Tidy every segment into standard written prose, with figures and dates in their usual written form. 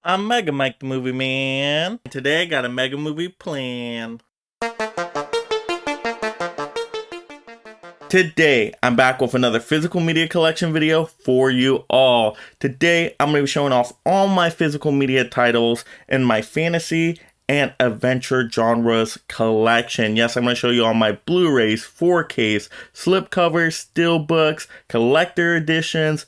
I'm Mega Mike the Movie Man. Today I got a mega movie plan. Today I'm back with another physical media collection video for you all. Today I'm going to be showing off all my physical media titles in my fantasy and adventure genres collection. Yes, I'm going to show you all my Blu-rays, 4Ks, slipcovers, steelbooks, collector editions,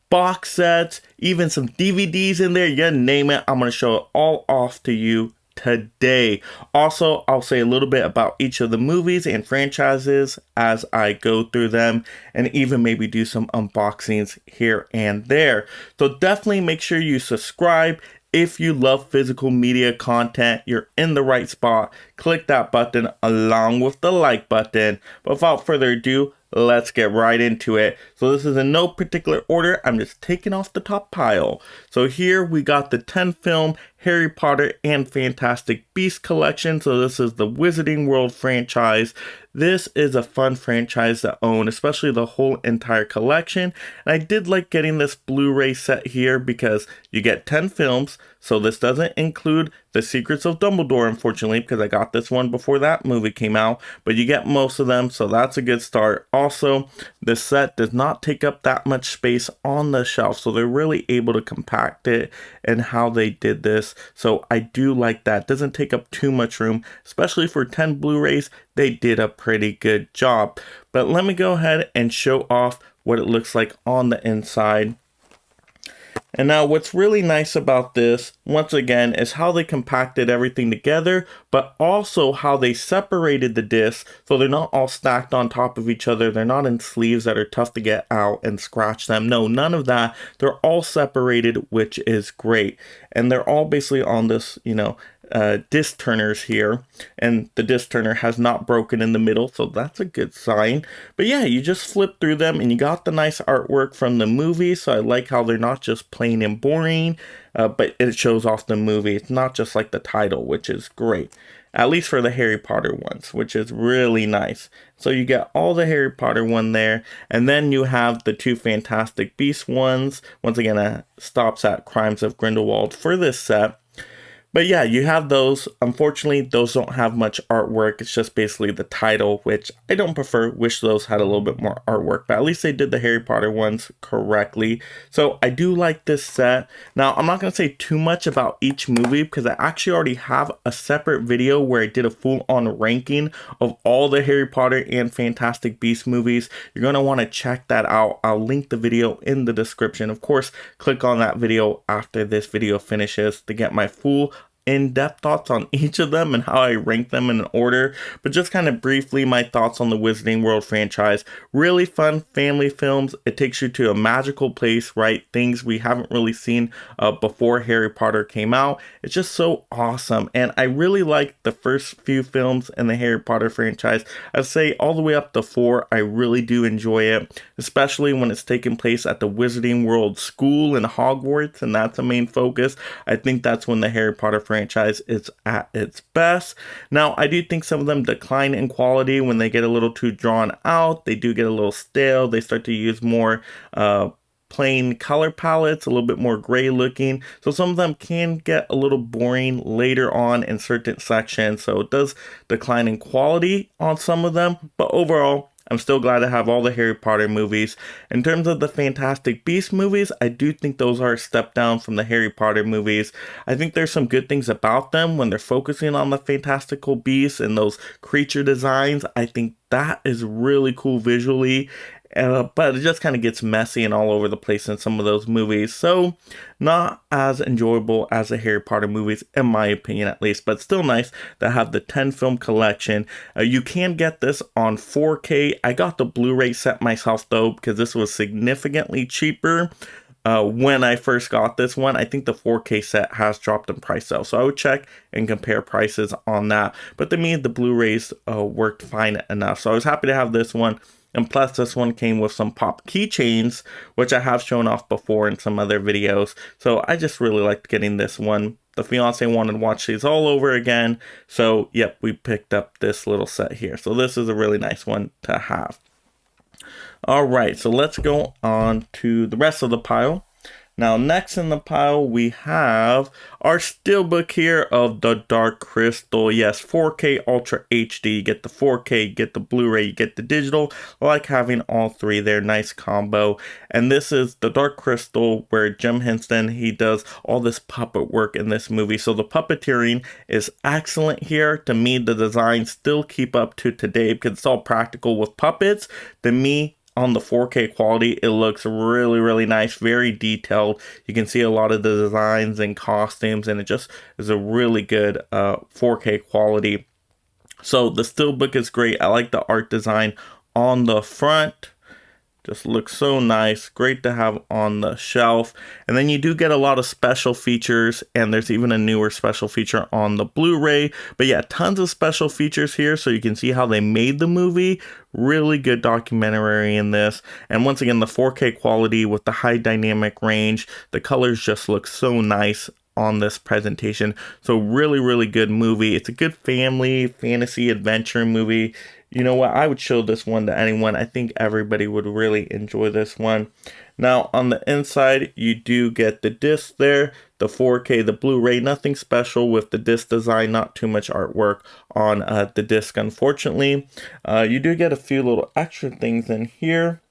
box sets, even some DVDs in there, you name it. I'm going to show it all off to you today. Also, I'll say a little bit about each of the movies and franchises as I go through them, and even maybe do some unboxings here and there. So definitely make sure you subscribe. If you love physical media content, you're in the right spot. Click that button along with the like button. But without further ado, let's get right into it. So this is in no particular order. I'm just taking off the top pile. So here we got the 10 film Harry Potter and Fantastic Beasts collection. So this is the Wizarding World franchise. This is a fun franchise to own, especially the whole entire collection. And I did like getting this Blu-ray set here because you get 10 films. So this doesn't include The Secrets of Dumbledore, unfortunately, because I got this one before that movie came out. But you get most of them, so that's a good start. Also, the set does not take up that much space on the shelf, so they're really able to compact it and how they did this. So I do like that. It doesn't take up too much room, especially for 10 Blu-rays. They did a pretty good job. But let me go ahead and show off what it looks like on the inside. And now what's really nice about this, once again, is how they compacted everything together, but also how they separated the discs so they're not all stacked on top of each other. They're not in sleeves that are tough to get out and scratch them. No, none of that. They're all separated, which is great. And they're all basically on this, disc turners here, and the disc turner has not broken in the middle, so that's a good sign. But yeah, you just flip through them and you got the nice artwork from the movie, so I like how they're not just plain and boring, but it shows off the movie. It's not just like the title, which is great, at least for the Harry Potter ones, which is really nice. So you get all the Harry Potter one there, and then you have the two Fantastic Beasts ones. Once again, it stops at Crimes of Grindelwald for this set. But yeah, you have those. Unfortunately, those don't have much artwork. It's just basically the title, which I don't prefer. Wish those had a little bit more artwork, but at least they did the Harry Potter ones correctly. So I do like this set. Now, I'm not going to say too much about each movie because I actually already have a separate video where I did a full-on ranking of all the Harry Potter and Fantastic Beasts movies. You're going to want to check that out. I'll link the video in the description. Of course, click on that video after this video finishes to get my full in-depth thoughts on each of them and how I rank them in an order. But just kind of briefly, my thoughts on the Wizarding World franchise. Really fun family films. It takes you to a magical place, right? Things we haven't really seen before Harry Potter came out. It's just so awesome, and I really like the first few films in the Harry Potter franchise. I'd say all the way up to 4. I really do enjoy it, especially when it's taking place at the Wizarding World School in Hogwarts, and that's a main focus. I think that's when the Harry Potter franchise is at its best. Now, I do think some of them decline in quality when they get a little too drawn out. They do get a little stale. They start to use more plain color palettes, a little bit more gray looking. So some of them can get a little boring later on in certain sections. So it does decline in quality on some of them. But overall, I'm still glad to have all the Harry Potter movies. In terms of the Fantastic Beasts movies, I do think those are a step down from the Harry Potter movies. I think there's some good things about them when they're focusing on the fantastical beasts and those creature designs. I think that is really cool visually. But it just kind of gets messy and all over the place in some of those movies. So, not as enjoyable as the Harry Potter movies, in my opinion at least. But still nice to have the 10 film collection. You can get this on 4K. I got the Blu-ray set myself though, because this was significantly cheaper. When I first got this one. I think the 4K set has dropped in price though, so I would check and compare prices on that. But to me, the Blu-rays worked fine enough, so I was happy to have this one. And plus, this one came with some pop keychains, which I have shown off before in some other videos. So I just really liked getting this one. The fiance wanted to watch these all over again. So, yep, we picked up this little set here. So this is a really nice one to have. All right, so let's go on to the rest of the pile. Now, next in the pile, we have our steelbook here of The Dark Crystal. Yes, 4K Ultra HD. You get the 4K, you get the Blu-ray, you get the digital. I like having all three there. Nice combo. And this is The Dark Crystal, where Jim Henson, he does all this puppet work in this movie. So the puppeteering is excellent here. To me, the designs still keep up to today because it's all practical with puppets. To me, on the 4K quality, it looks really, really nice, very detailed. You can see a lot of the designs and costumes, and it just is a really good 4K quality. So the steelbook is great. I like the art design on the front. Just looks so nice. Great to have on the shelf. And then you do get a lot of special features, and there's even a newer special feature on the Blu-ray. But yeah, tons of special features here so you can see how they made the movie. Really good documentary in this. And once again, the 4K quality with the high dynamic range. The colors just look so nice on this presentation. So really, really good movie. It's a good family fantasy adventure movie. You know what? I would show this one to anyone. I think everybody would really enjoy this one. Now, on the inside, you do get the disc there, the 4K, the Blu-ray. Nothing special with the disc design. Not too much artwork on the disc, unfortunately. You do get a few little extra things in here.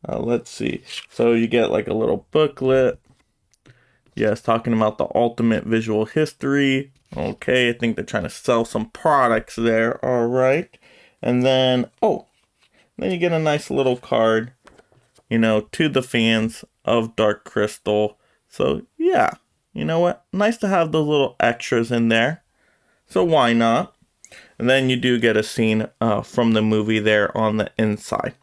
Let's see. So you get like a little booklet. Yes, talking about the ultimate visual history. Okay, I think they're trying to sell some products there. All right. And then, then you get a nice little card, you know, to the fans of Dark Crystal. So, yeah, you know what? Nice to have those little extras in there. So, why not? And then you do get a scene from the movie there on the inside.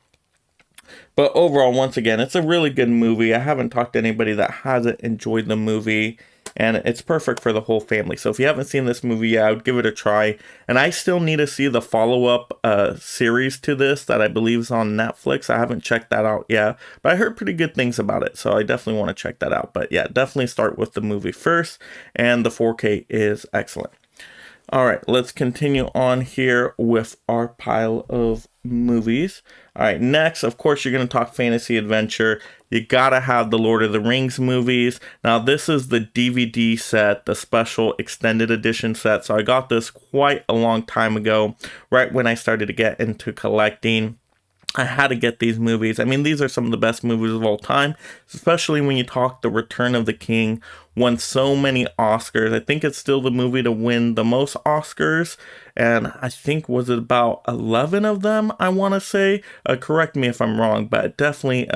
But overall, once again, it's a really good movie. I haven't talked to anybody that hasn't enjoyed the movie, and it's perfect for the whole family. So if you haven't seen this movie yet, I would give it a try. And I still need to see the follow-up series to this that I believe is on Netflix. I haven't checked that out yet, but I heard pretty good things about it, so I definitely want to check that out. But yeah, definitely start with the movie first, and the 4K is excellent. All right, let's continue on here with our pile of movies. All right, next, of course, you're going to talk fantasy adventure. You got to have the Lord of the Rings movies. Now, this is the DVD set, the special extended edition set. So I got this quite a long time ago, right when I started to get into collecting. I had to get these movies. I mean, these are some of the best movies of all time, especially when you talk The Return of the King. Won so many Oscars. I think it's still the movie to win the most Oscars. And I think, was it about 11 of them, I want to say? Correct me if I'm wrong, but definitely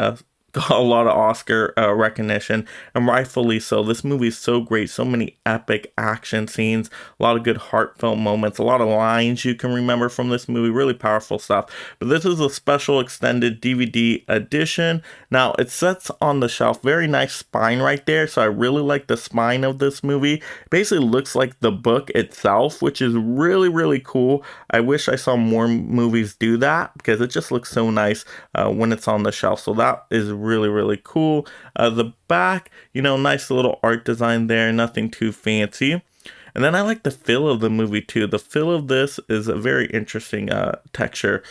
got a lot of Oscar recognition, and rightfully so. This movie is so great. So many epic action scenes, a lot of good heartfelt moments, a lot of lines you can remember from this movie. Really powerful stuff. But this is a special extended DVD edition. Now, it sits on the shelf. Very nice spine right there. So I really like the spine of this movie. It basically looks like the book itself, which is really, really cool. I wish I saw more movies do that because it just looks so nice when it's on the shelf. So that is really, really cool. The back, you know, nice little art design there, nothing too fancy. And then I like the feel of the movie too. The feel of this is a very interesting texture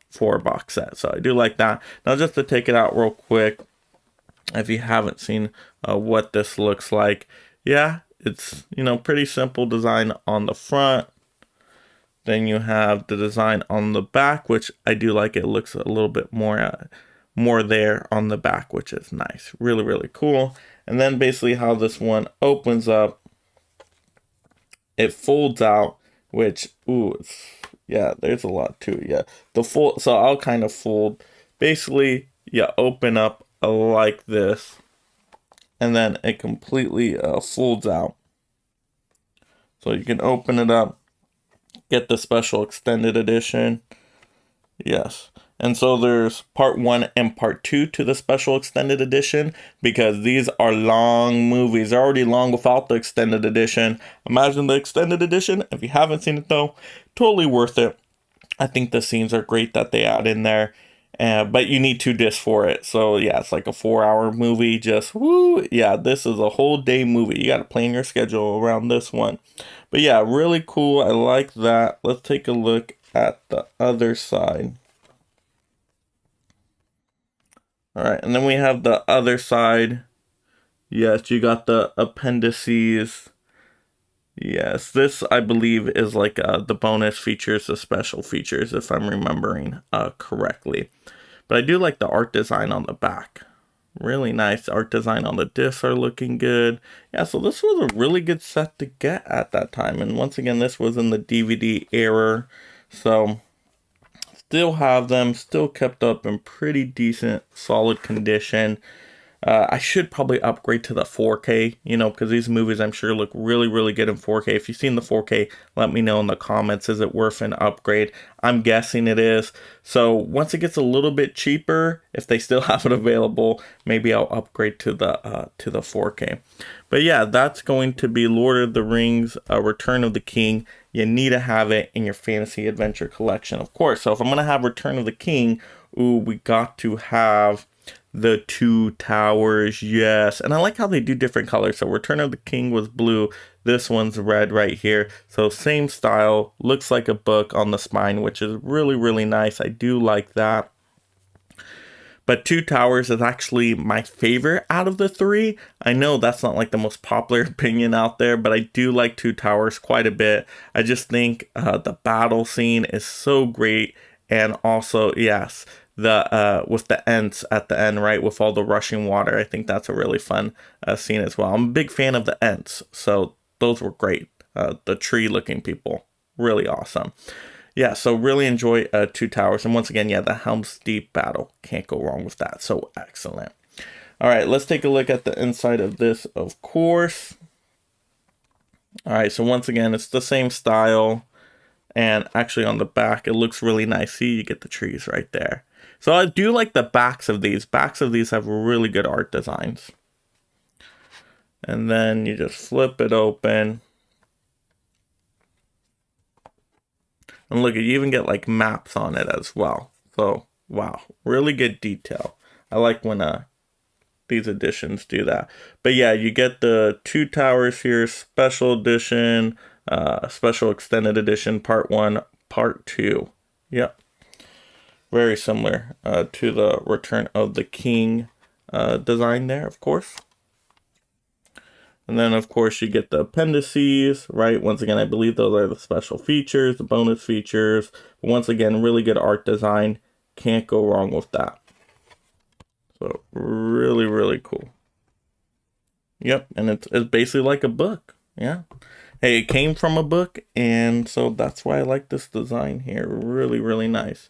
for a box set. So I do like that. Now, just to take it out real quick, if you haven't seen what this looks like, yeah, it's, you know, pretty simple design on the front. Then you have the design on the back, which I do like. It looks a little bit more there on the back, which is nice. Really, really cool. And then basically how this one opens up, it folds out, which, yeah, there's a lot to it. Yeah, the fold, so I'll kind of fold. Basically, you open up like this, and then it completely folds out. So you can open it up, get the special extended edition. Yes. And so there's part 1 and part 2 to the special extended edition, because these are long movies. They're already long without the extended edition. Imagine the extended edition. If you haven't seen it though, totally worth it. I think the scenes are great that they add in there. But you need 2 discs for it. So yeah, it's like a 4-hour movie. Just woo. Yeah, this is a whole day movie. You got to plan your schedule around this one. But yeah, really cool. I like that. Let's take a look at the other side. All right, and then we have the other side. Yes, you got the appendices. Yes, this I believe is like the bonus features, the special features, if I'm remembering correctly. But I do like the art design on the back. Really nice art design on the discs are looking good. Yeah, so this was a really good set to get at that time. And once again, this was in the DVD era. So still have them, still kept up in pretty decent, solid condition. I should probably upgrade to the 4K, you know, because these movies I'm sure look really, really good in 4K. If you've seen the 4K, let me know in the comments. Is it worth an upgrade? I'm guessing it is. So once it gets a little bit cheaper, if they still have it available, maybe I'll upgrade to the 4K. But yeah, that's going to be Lord of the Rings, Return of the King. You need to have it in your fantasy adventure collection, of course. So if I'm gonna have Return of the King, ooh, we got to have the Two Towers, yes. And I like how they do different colors. So Return of the King was blue. This one's red right here. So same style. Looks like a book on the spine, which is really, really nice. I do like that. But Two Towers is actually my favorite out of the three. I know that's not like the most popular opinion out there, but I do like Two Towers quite a bit. I just think the battle scene is so great. And also, yes, the with the Ents at the end, right, with all the rushing water. I think that's a really fun scene as well. I'm a big fan of the Ents, so those were great. The tree-looking people, really awesome. Yeah, so really enjoy Two Towers. And once again, yeah, the Helm's Deep battle. Can't go wrong with that. So excellent. All right, let's take a look at the inside of this, of course. All right, so once again, it's the same style. And actually on the back, it looks really nice. See, you get the trees right there. So I do like the backs of these. Backs of these have really good art designs. And then you just flip it open. And look, you even get like maps on it as well. So, wow, really good detail. I like when these editions do that. But yeah, you get the Two Towers here, special edition, special extended edition, part 1, part 2. Yep. Very similar to the Return of the King design there, of course. And then, of course, you get the appendices, right? Once again, I believe those are the special features, the bonus features. But once again, really good art design. Can't go wrong with that. So, really, really cool. Yep, and it's basically like a book. Yeah. Hey, it came from a book, and so that's why I like this design here. Really, really nice.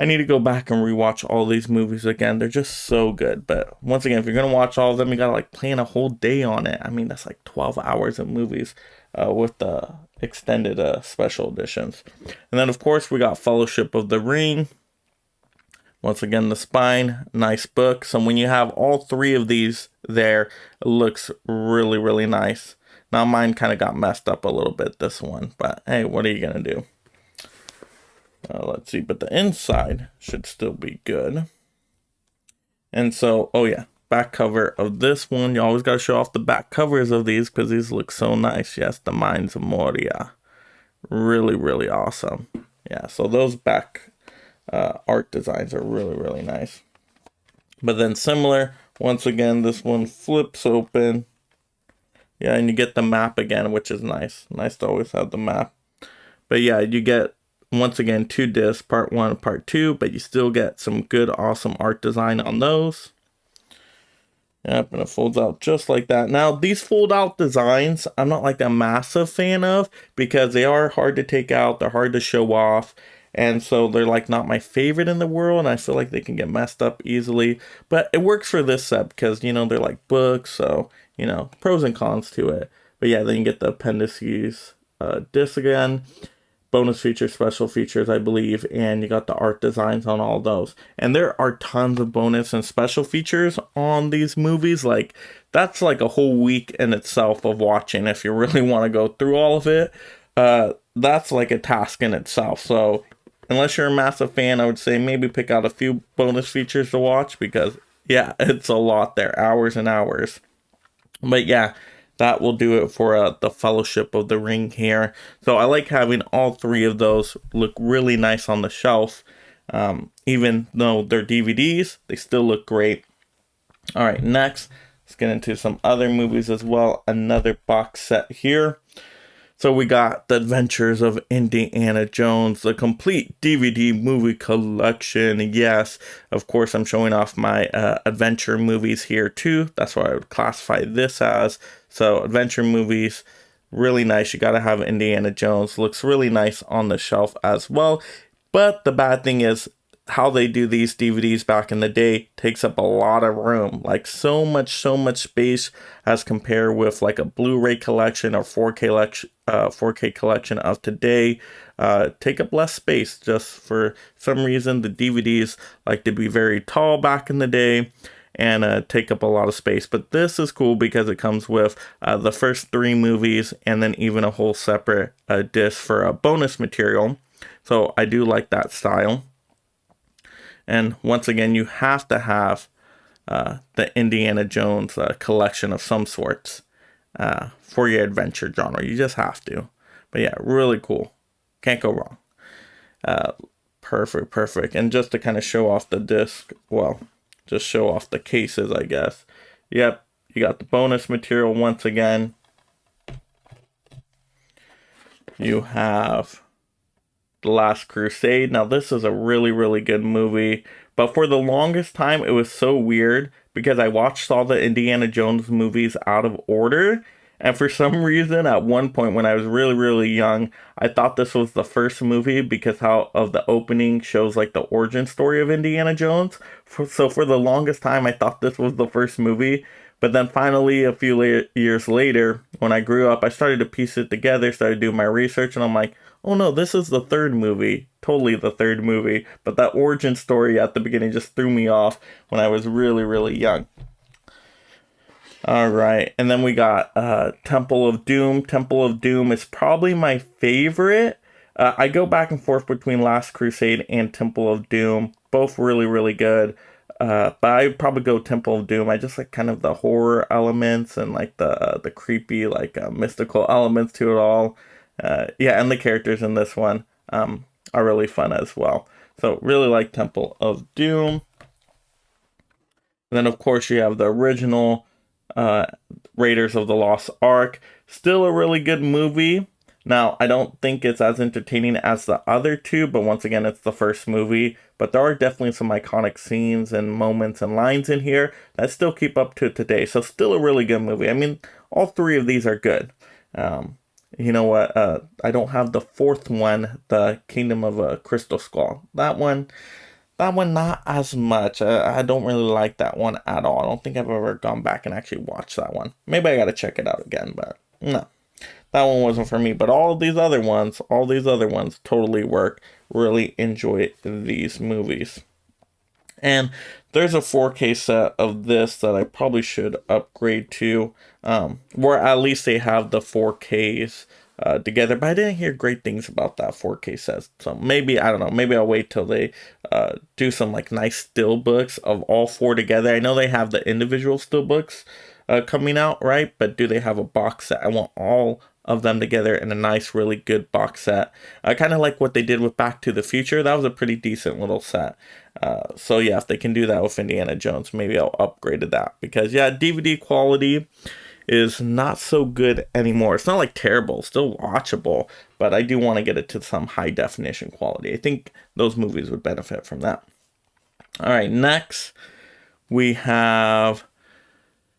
I need to go back and rewatch all these movies again. They're just so good. But once again, if you're going to watch all of them, you got to like plan a whole day on it. I mean, that's like 12 hours of movies with the extended special editions. And then, of course, we got Fellowship of the Ring. Once again, the spine, nice book. So when you have all three of these there, it looks really, really nice. Now mine kind of got messed up a little bit, this one. But hey, what are you going to do? Let's see, but the inside should still be good. And so, oh yeah, back cover of this one. You always got to show off the back covers of these because these look so nice. Yes, the Mines of Moria. Really, really awesome. Yeah, so those back art designs are really, really nice. But then similar, once again, this one flips open. Yeah, and you get the map again, which is nice. Nice to always have the map. But yeah, you get, once again, 2 discs, part 1, part 2, but you still get some good, awesome art design on those. Yep, and it folds out just like that. Now, these fold-out designs, I'm not like a massive fan of because they are hard to take out, they're hard to show off, and so they're like not my favorite in the world, and I feel like they can get messed up easily. But it works for this set because, you know, they're like books, so, you know, pros and cons to it. But yeah, then you get the appendices disc again. Bonus features, special features, I believe, and you got the art designs on all those. And there are tons of bonus and special features on these movies. Like, that's like a whole week in itself of watching if you really want to go through all of it. That's like a task in itself. So, unless you're a massive fan, I would say maybe pick out a few bonus features to watch because, yeah, it's a lot there. Hours and hours. But yeah, that will do it for the Fellowship of the Ring here. So I like having all 3 of those look really nice on the shelf. Even though they're DVDs, they still look great. All right, next, let's get into some other movies as well. Another box set here. So we got The Adventures of Indiana Jones, the complete DVD movie collection. Yes, of course, I'm showing off my adventure movies here too. That's what I would classify this as. So adventure movies, really nice. You got to have Indiana Jones. Looks really nice on the shelf as well. But the bad thing is, how they do these DVDs back in the day takes up a lot of room, like so much space as compared with like a Blu-ray collection or 4K collection of today. Take up less space. Just for some reason, the DVDs like to be very tall back in the day and take up a lot of space. But this is cool because it comes with the first 3 movies and then even a whole separate disc for bonus material. So I do like that style. And once again, you have to have the Indiana Jones collection of some sorts for your adventure genre. You just have to. But yeah, really cool. Can't go wrong. Perfect. And just to kind of show off the disc, well, just show off the cases, I guess. Yep, you got the bonus material once again. You have The Last Crusade. Now, this is a really good movie, but for the longest time, it was so weird because I watched all the Indiana Jones movies out of order, and for some reason, at one point when I was really young, I thought this was the first movie because how of the opening shows like the origin story of Indiana Jones. So for the longest time, I thought this was the first movie. But then finally, a few years later, when I grew up, I started to piece it together, started doing my research, and I'm like, oh no, this is the third movie. Totally the third movie. But that origin story at the beginning just threw me off when I was really young. All right, and then we got Temple of Doom. Temple of Doom is probably my favorite. I go back and forth between Last Crusade and Temple of Doom. Both really good. But I probably go Temple of Doom. I just like kind of the horror elements and like the creepy, like mystical elements to it all. Yeah, and the characters in this one are really fun as well. So really like Temple of Doom. And then of course you have the original Raiders of the Lost Ark. Still a really good movie. Now, I don't think it's as entertaining as the other two, but once again, it's the first movie. But there are definitely some iconic scenes and moments and lines in here that still keep up to today. So still a really good movie. I mean, all 3 of these are good. You know what? I don't have the 4th one, the Kingdom of Crystal Skull. That one not as much. I don't really like that one at all. I don't think I've ever gone back and actually watched that one. Maybe I gotta check it out again, but no. That one wasn't for me, but all these other ones totally work. Really enjoy these movies. And there's a 4K set of this that I probably should upgrade to, where at least they have the 4Ks together, but I didn't hear great things about that 4K set. So maybe, I don't know, maybe I'll wait till they do some like nice still books of all 4 together. I know they have the individual still books coming out, right? But do they have a box set? I want all of them together in a nice, really good box set. Kind of like what they did with Back to the Future. That was a pretty decent little set. So yeah, if they can do that with Indiana Jones, maybe I'll upgrade to that. Because yeah, DVD quality is not so good anymore. It's not like terrible, still watchable, but I do want to get it to some high definition quality. I think those movies would benefit from that. All right, next we have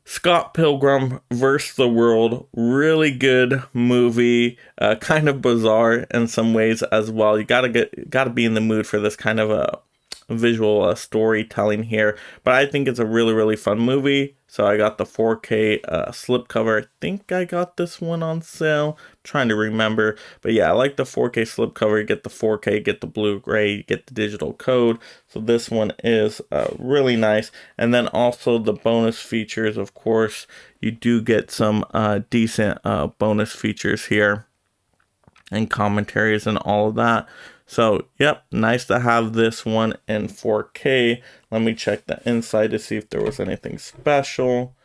Scott Pilgrim vs. the World. Really good movie, kind of bizarre in some ways as well. You gotta be in the mood for this kind of a visual storytelling here, but I think it's a really fun movie. So I got the 4K slipcover. I think I got this one on sale. I'm trying to remember, but yeah, I like the 4K slipcover. You get the 4K, get the Blu-ray, you get the digital code. So this one is really nice. And then also the bonus features, of course, you do get some decent bonus features here and commentaries and all of that. So, yep, nice to have this one in 4K. Let me check the inside to see if there was anything special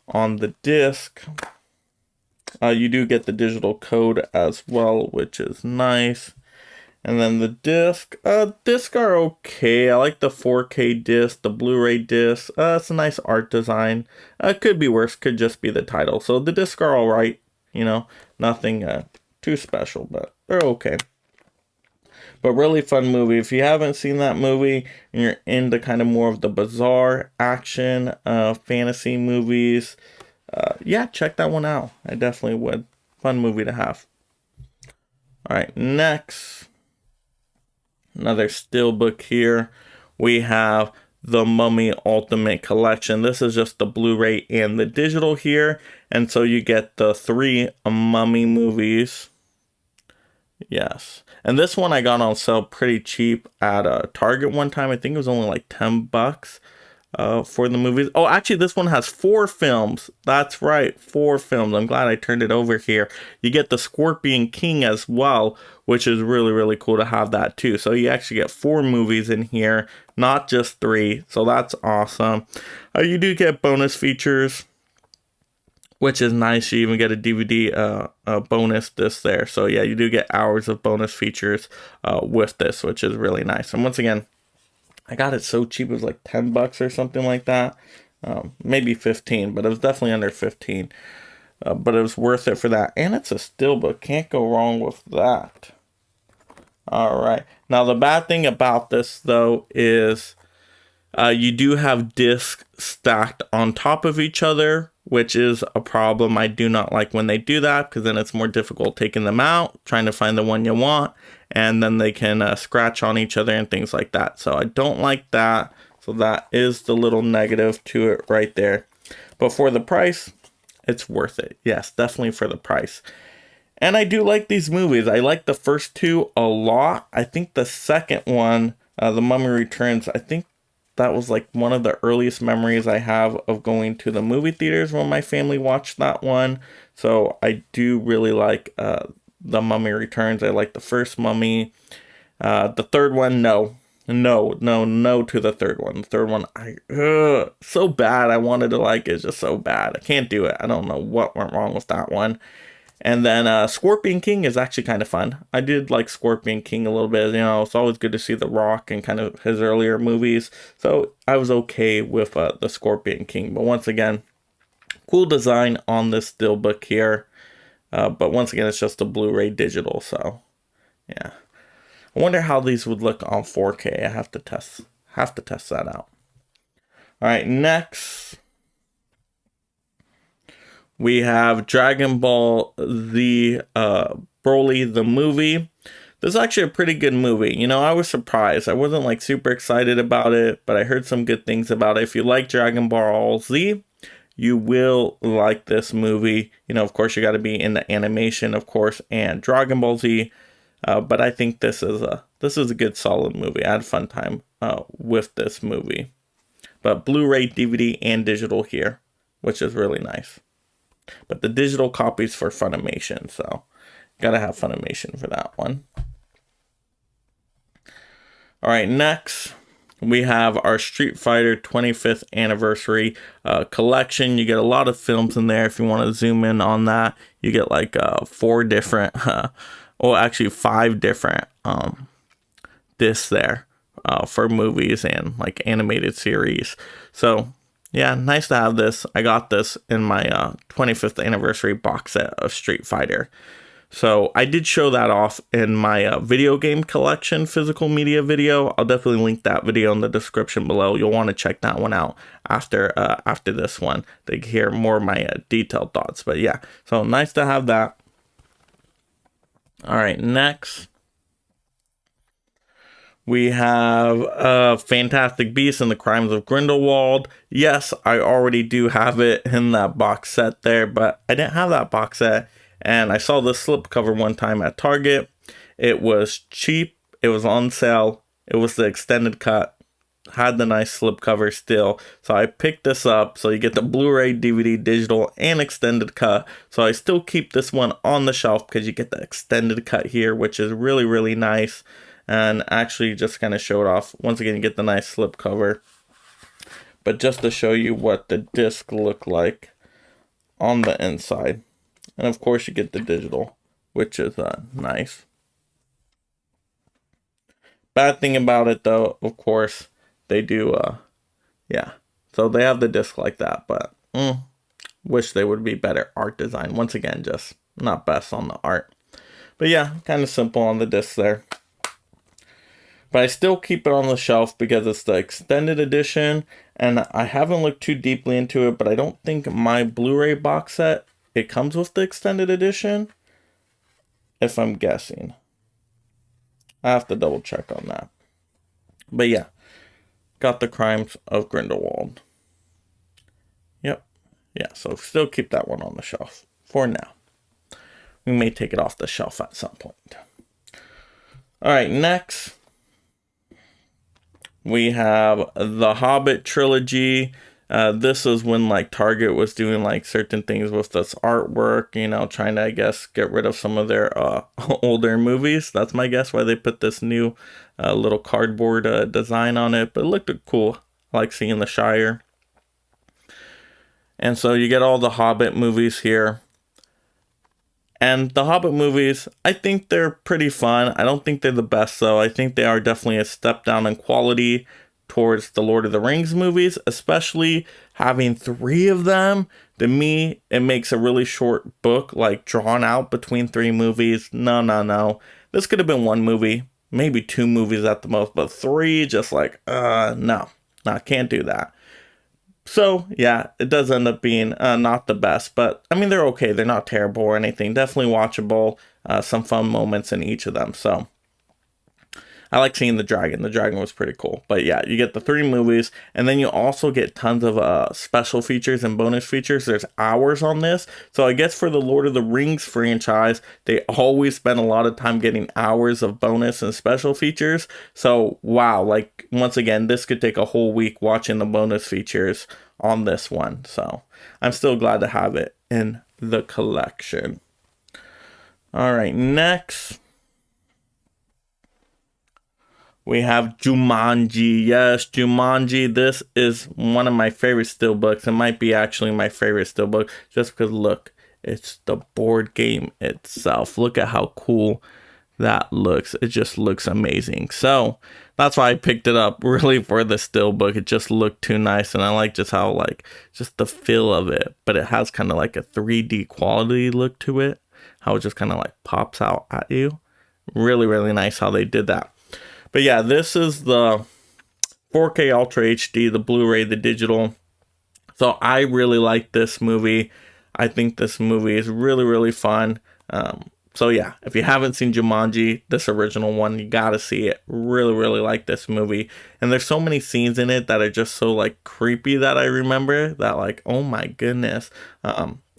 on the disc. You do get the digital code as well, which is nice. And then the disc are okay. I like the 4K disc, the Blu-ray disc. It's a nice art design. Could be worse, could just be the title. So the discs are alright, you know, nothing too special, but they're okay. But really fun movie. If you haven't seen that movie and you're into kind of more of the bizarre action, fantasy movies, yeah, check that one out. I definitely would. Fun movie to have. Alright, next. Another steelbook here. We have the Mummy Ultimate Collection. This is just the Blu-ray and the digital here. And so you get the 3 Mummy movies. Yes. And this one I got on sale pretty cheap at Target one time. I think it was only like $10 for the movies. Oh, actually, this one has 4 films. That's right, 4 films. I'm glad I turned it over here. You get the Scorpion King as well, which is really, really cool to have that too. So you actually get 4 movies in here, not just 3. So that's awesome. You do get bonus features, which is nice. You even get a DVD bonus disc there. So yeah, you do get hours of bonus features with this, which is really nice. And once again, I got it so cheap. It was like $10 or something like that. Maybe 15, but it was definitely under 15. But it was worth it for that. And it's a steelbook. Can't go wrong with that. All right. Now, the bad thing about this, though, is you do have discs stacked on top of each other, which is a problem. I do not like when they do that, because then it's more difficult taking them out, trying to find the one you want, and then they can scratch on each other and things like that. So I don't like that. So that is the little negative to it right there. But for the price, it's worth it. Yes, definitely for the price. And I do like these movies. I like the first 2 a lot. I think the second one, The Mummy Returns, I think that was like one of the earliest memories I have of going to the movie theaters when my family watched that one. So I do really like The Mummy Returns. I like the first Mummy. The third one, no to the third one. The third one, so bad. I wanted to like it. It's just so bad. I can't do it. I don't know what went wrong with that one. And then Scorpion King is actually kind of fun. I did like Scorpion King a little bit. You know, it's always good to see The Rock and kind of his earlier movies. So I was okay with the Scorpion King. But once again, cool design on this steelbook here. But once again, it's just a Blu-ray digital. So yeah, I wonder how these would look on 4K. I have to test that out. All right, next we have Dragon Ball Z Broly the movie. This is actually a pretty good movie. You know, I was surprised. I wasn't like super excited about it, but I heard some good things about it. If you like Dragon Ball Z, you will like this movie. You know, of course, you got to be in the animation, of course, and Dragon Ball Z. But I think this is a good solid movie. I had a fun time with this movie. But Blu-ray, DVD, and digital here, which is really nice. But the digital copy's for Funimation, so gotta have Funimation for that one. All right, next we have our Street Fighter 25th anniversary collection. You get a lot of films in there. If you want to zoom in on that, you get like 4 different, actually 5 different discs there for movies and like animated series. So yeah, nice to have this. I got this in my 25th anniversary box set of Street Fighter. So I did show that off in my video game collection physical media video. I'll definitely link that video in the description below. You'll want to check that one out after this one to hear more of my detailed thoughts. But yeah, so nice to have that. All right, next we have Fantastic Beasts and the Crimes of Grindelwald. Yes, I already do have it in that box set there, but I didn't have that box set. And I saw this slipcover one time at Target. It was cheap. It was on sale. It was the extended cut. Had the nice slipcover still. So I picked this up. So you get the Blu-ray, DVD, digital, and extended cut. So I still keep this one on the shelf because you get the extended cut here, which is really, really nice. And actually just kind of show it off. Once again, you get the nice slipcover. But just to show you what the disc looked like on the inside. And of course you get the digital, which is nice. Bad thing about it though, of course, they do yeah. So they have the disc like that, but wish they would be better art design. Once again, just not best on the art. But yeah, kind of simple on the disc there. But I still keep it on the shelf because it's the extended edition, and I haven't looked too deeply into it, but I don't think my Blu-ray box set, it comes with the extended edition, if I'm guessing. I have to double check on that. But yeah, got the Crimes of Grindelwald. Yep. Yeah, so still keep that one on the shelf for now. We may take it off the shelf at some point. All right, next we have the Hobbit trilogy. This is when like Target was doing like certain things with this artwork, you know, trying to, I guess, get rid of some of their older movies. That's my guess why they put this new little cardboard design on it, but it looked cool. I like seeing the Shire. And so you get all the Hobbit movies here. And the Hobbit movies, I think they're pretty fun. I don't think they're the best, though. I think they are definitely a step down in quality towards the Lord of the Rings movies, especially having 3 of them. To me, it makes a really short book, like drawn out between 3 movies. No. This could have been 1 movie, maybe 2 movies at the most, but 3, just like, no, can't do that. So, yeah, it does end up being not the best, but I mean, they're okay. They're not terrible or anything. Definitely watchable. Some fun moments in each of them. So, I like seeing the dragon. The dragon was pretty cool. But yeah, you get the 3 movies, and then you also get tons of special features and bonus features. There's hours on this. So I guess for the Lord of the Rings franchise, they always spend a lot of time getting hours of bonus and special features. So wow, like once again, this could take a whole week watching the bonus features on this one. So I'm still glad to have it in the collection. All right, next we have Jumanji. Yes, Jumanji. This is one of my favorite steelbooks. It might be actually my favorite steelbook just because, look, it's the board game itself. Look at how cool that looks. It just looks amazing. So that's why I picked it up really for the steelbook. It just looked too nice, and I like just how, like, just the feel of it. But it has kind of like a 3D quality look to it. How it just kind of like pops out at you. Really, really nice how they did that. But yeah, this is the 4K Ultra HD, the Blu-ray, the digital. So I really like this movie. I think this movie is really, really fun. So yeah, if you haven't seen Jumanji, this original one, you gotta see it. Really, really like this movie. And there's so many scenes in it that are just so like creepy that I remember that like, oh my goodness.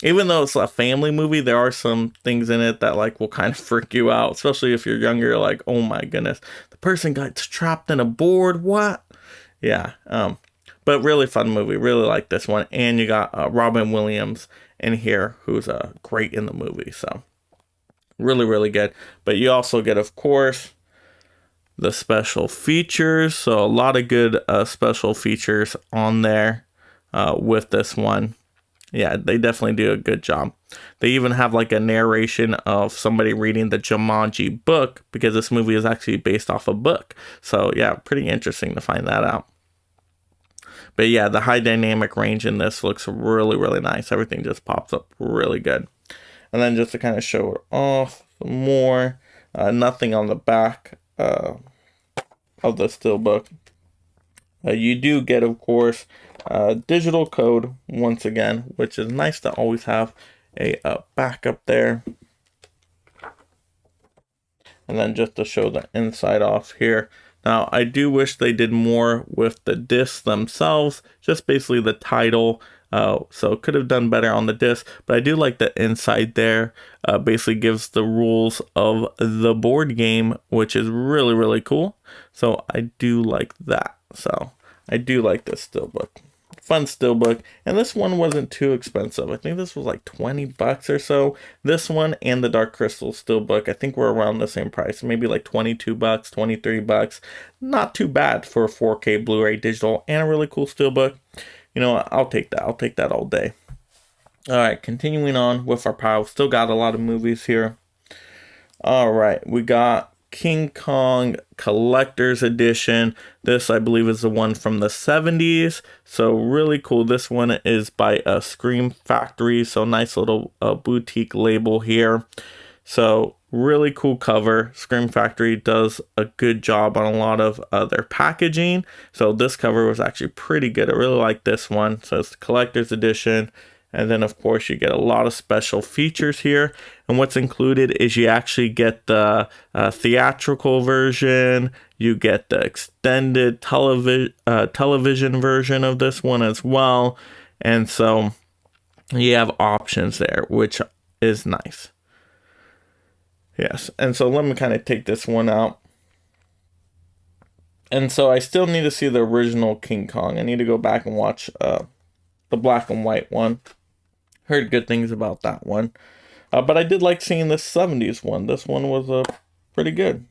Even though it's a family movie, there are some things in it that like will kind of freak you out, especially if you're younger. Like, oh my goodness, the person got trapped in a board. What? Yeah. But really fun movie. Really like this one. And you got Robin Williams in here, who's great in the movie. So really, really good. But you also get, of course, the special features. So a lot of good special features on there with this one. Yeah, they definitely do a good job. They even have like a narration of somebody reading the Jumanji book because this movie is actually based off a book. So yeah, pretty interesting to find that out. But yeah, the high dynamic range in this looks really, really nice. Everything just pops up really good. And then just to kind of show it off some more, nothing on the back of the steelbook. You do get, of course, digital code once again, which is nice to always have a backup there. And then just to show the inside off here. Now, I do wish they did more with the discs themselves, just basically the title. So could have done better on the disc, but I do like the inside there. Basically gives the rules of the board game, which is really, really cool. So I do like that. So I do like this steelbook. Fun steelbook, and this one wasn't too expensive. I think this was like $20 or so. This one and the Dark Crystal steelbook, I think we're around the same price, maybe like $22, $23. Not too bad for a 4K Blu-ray digital and a really cool steelbook. You know what? I'll take that. I'll take that all day. All right, continuing on with our pile. Still got a lot of movies here. All right, we got King Kong Collector's Edition. This, I believe, is the one from the 70s. So really cool. This one is by Scream Factory. So nice little boutique label here. So really cool cover. Scream Factory does a good job on a lot of their packaging. So this cover was actually pretty good. I really like this one. So it's the collector's edition. And then, of course, you get a lot of special features here. And what's included is you actually get the theatrical version. You get the extended television version of this one as well. And so you have options there, which is nice. Yes, and so let me kind of take this one out. And so I still need to see the original King Kong. I need to go back and watch the black and white one. Heard good things about that one. But I did like seeing this 70s one. This one was pretty good.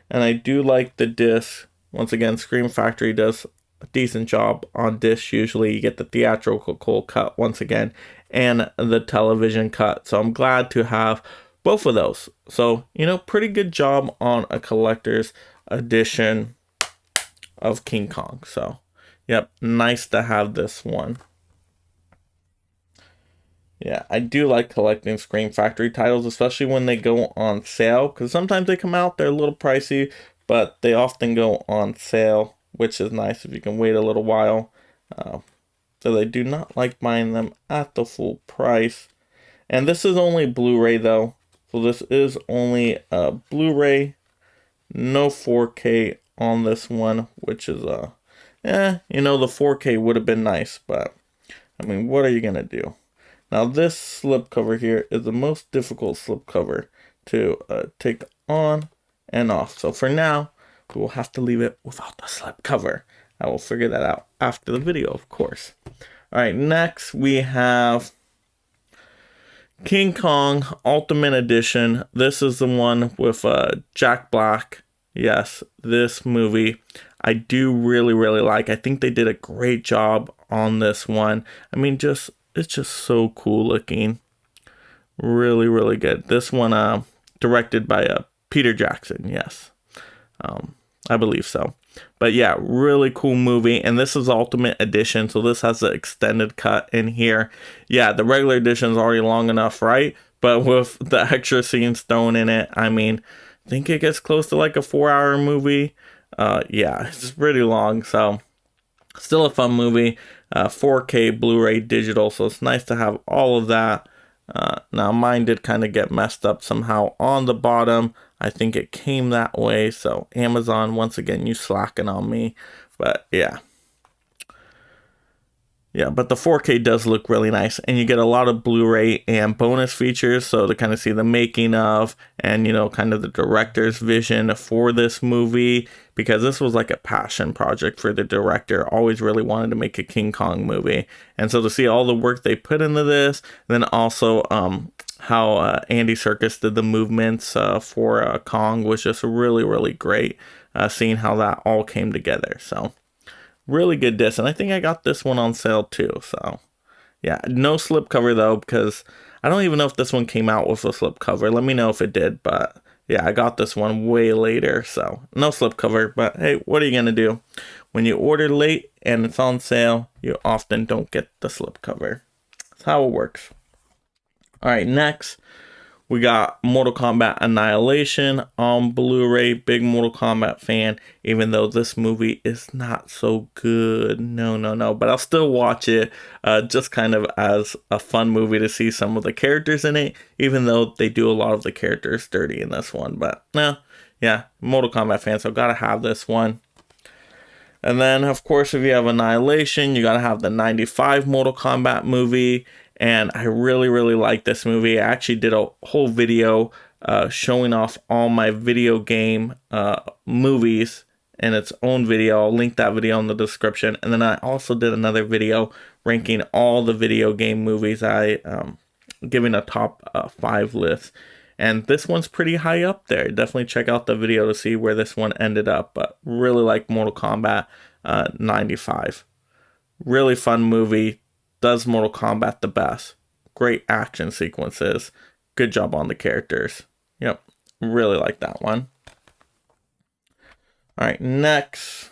And I do like the disc. Once again, Scream Factory does a decent job on disc. Usually you get the theatrical cut once again and the television cut. So I'm glad to have both of those. So, you know, pretty good job on a collector's edition of King Kong. So, yep, nice to have this one. Yeah, I do like collecting Scream Factory titles, especially when they go on sale, because sometimes they come out, they're a little pricey, but they often go on sale, which is nice if you can wait a little while. So they do not like buying them at the full price. And this is only Blu-ray though. So this is only a Blu-ray, no 4K on this one, which is, you know, the 4K would have been nice, but, I mean, what are you going to do? Now, this slipcover here is the most difficult slipcover to take on and off. So for now, we will have to leave it without the slipcover. I will figure that out after the video, of course. All right, next we have King Kong Ultimate Edition. This is the one with Jack Black. Yes, this movie I do really like. I think they did a great job on this one. I mean, it's just so cool looking. Really good. This one directed by Peter Jackson. Yes, I believe so. But yeah, really cool movie. And this is Ultimate Edition, so this has the extended cut in here. Yeah, the regular edition is already long enough, right? But with the extra scenes thrown in it, I mean, I think it gets close to like a 4-hour movie. Yeah, it's pretty long, so still a fun movie. 4K Blu-ray digital, so it's nice to have all of that. Now mine did kind of get messed up somehow on the bottom. I think it came that way, so Amazon, once again, you slacking on me. But yeah. Yeah, but the 4K does look really nice, and you get a lot of Blu-ray and bonus features, so to kind of see the making of, and, you know, kind of the director's vision for this movie, because this was like a passion project for the director. Always really wanted to make a King Kong movie, and so to see all the work they put into this, then also how Andy Serkis did the movements for Kong was just really great, seeing how that all came together. So really good disc, and I think I got this one on sale too. So yeah, no slipcover though, because I don't even know if this one came out with a slipcover. Let me know if it did, but yeah, I got this one way later, so no slipcover. But hey, what are you gonna do? When you order late and it's on sale, you often don't get the slipcover. That's how it works. All right, next we got Mortal Kombat Annihilation on Blu-ray. Big Mortal Kombat fan, even though this movie is not so good. No. But I'll still watch it just kind of as a fun movie to see some of the characters in it, even though they do a lot of the characters dirty in this one. But no, yeah, Mortal Kombat fan, so gotta have this one. And then, of course, if you have Annihilation, you gotta have the 95 Mortal Kombat movie. And I really like this movie. I actually did a whole video showing off all my video game movies in its own video. I'll link that video in the description. And then I also did another video ranking all the video game movies. Giving a top 5 list. And this one's pretty high up there. Definitely check out the video to see where this one ended up. But really like Mortal Kombat 95. Really fun movie. Does Mortal Kombat the best. Great action sequences. Good job on the characters. Yep, really like that one. All right, next,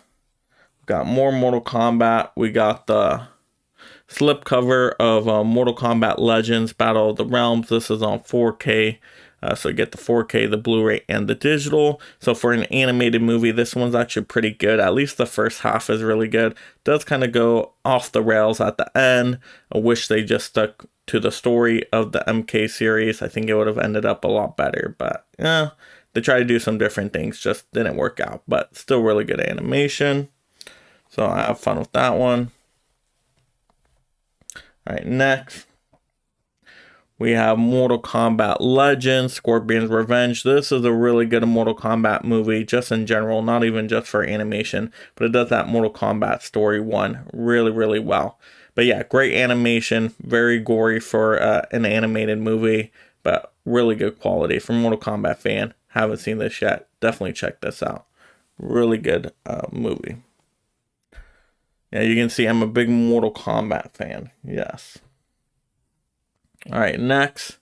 got more Mortal Kombat. We got the slipcover of Mortal Kombat Legends Battle of the Realms. This is on 4K. So you get the 4K, the Blu-ray, and the digital. So for an animated movie, this one's actually pretty good. At least the first half is really good. Does kind of go off the rails at the end. I wish they just stuck to the story of the MK series. I think it would have ended up a lot better. But yeah, they tried to do some different things. Just didn't work out. But still really good animation. So I have fun with that one. All right, next. We have Mortal Kombat Legends, Scorpion's Revenge. This is a really good Mortal Kombat movie, just in general, not even just for animation, but it does that Mortal Kombat story one really, really well. But yeah, great animation, very gory for an animated movie, but really good quality. For Mortal Kombat fan, haven't seen this yet, definitely check this out. Really good movie. Yeah, you can see I'm a big Mortal Kombat fan, yes. All right, next,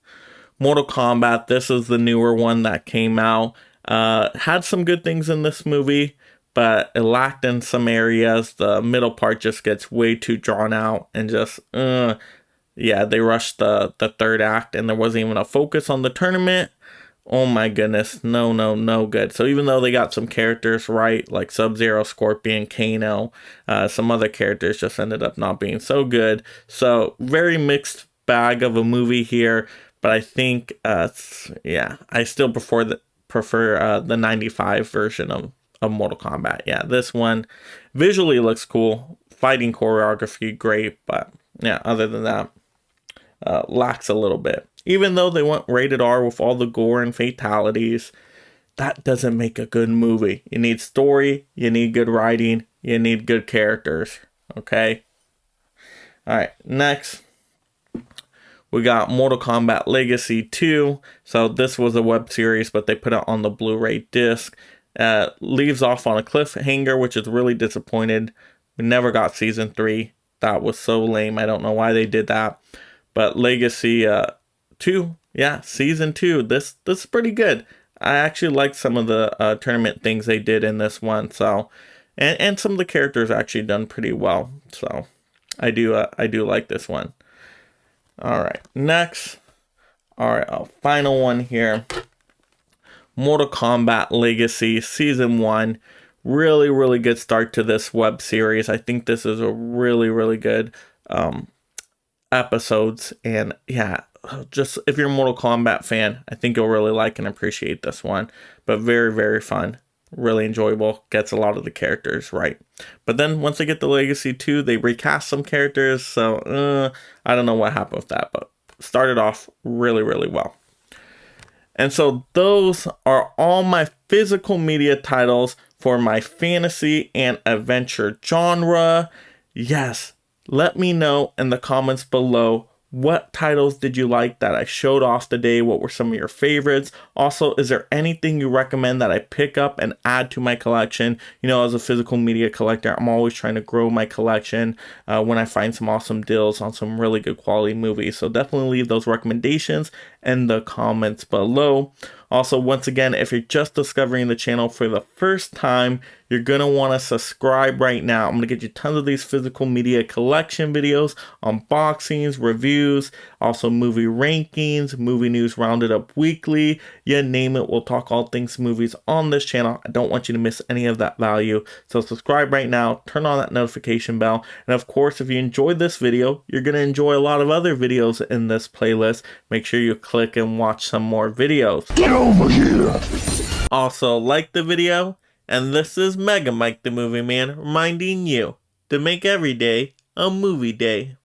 Mortal Kombat. This is the newer one that came out. Had some good things in this movie, but it lacked in some areas. The middle part just gets way too drawn out and just, yeah, they rushed the third act and there wasn't even a focus on the tournament. Oh my goodness, no good. So even though they got some characters right, like Sub-Zero, Scorpion, Kano, some other characters just ended up not being so good. So very mixed bag of a movie here, but I think yeah, I still prefer the 95 version of Mortal Kombat. Yeah, this one visually looks cool, fighting choreography great, but yeah, other than that, lacks a little bit. Even though they went rated R with all the gore and fatalities, that doesn't make a good movie. You need story, you need good writing, you need good characters. Okay. All right, next. We got Mortal Kombat Legacy 2. So this was a web series, but they put it on the Blu-ray disc. Leaves off on a cliffhanger, which is really disappointed. We never got season 3. That was so lame. I don't know why they did that. But Legacy 2, yeah, season 2. This is pretty good. I actually like some of the tournament things they did in this one. So, and some of the characters actually done pretty well. So, I do like this one. All right, next. All right, a final one here. Mortal Kombat Legacy Season 1. Really, really good start to this web series. I think this is a really, really good episodes. And yeah, just if you're a Mortal Kombat fan, I think you'll really like and appreciate this one. But very, very fun. Really enjoyable. Gets a lot of the characters right. But then once they get the Legacy 2, they recast some characters. So I don't know what happened with that, but started off really, really well. And so those are all my physical media titles for my fantasy and adventure genre. Yes, let me know in the comments below, what titles did you like that I showed off today? What were some of your favorites? Also, is there anything you recommend that I pick up and add to my collection? You know, as a physical media collector, I'm always trying to grow my collection when I find some awesome deals on some really good quality movies. So definitely leave those recommendations in the comments below. Also, once again, if you're just discovering the channel for the first time, you're going to want to subscribe right now. I'm going to get you tons of these physical media collection videos, unboxings, reviews, also movie rankings, movie news rounded up weekly. You name it, we'll talk all things movies on this channel. I don't want you to miss any of that value. So subscribe right now, turn on that notification bell. And of course, if you enjoyed this video, you're going to enjoy a lot of other videos in this playlist. Make sure you click and watch some more videos. Get over here! Also, like the video. And this is Mega Mike the Movie Man reminding you to make every day a movie day.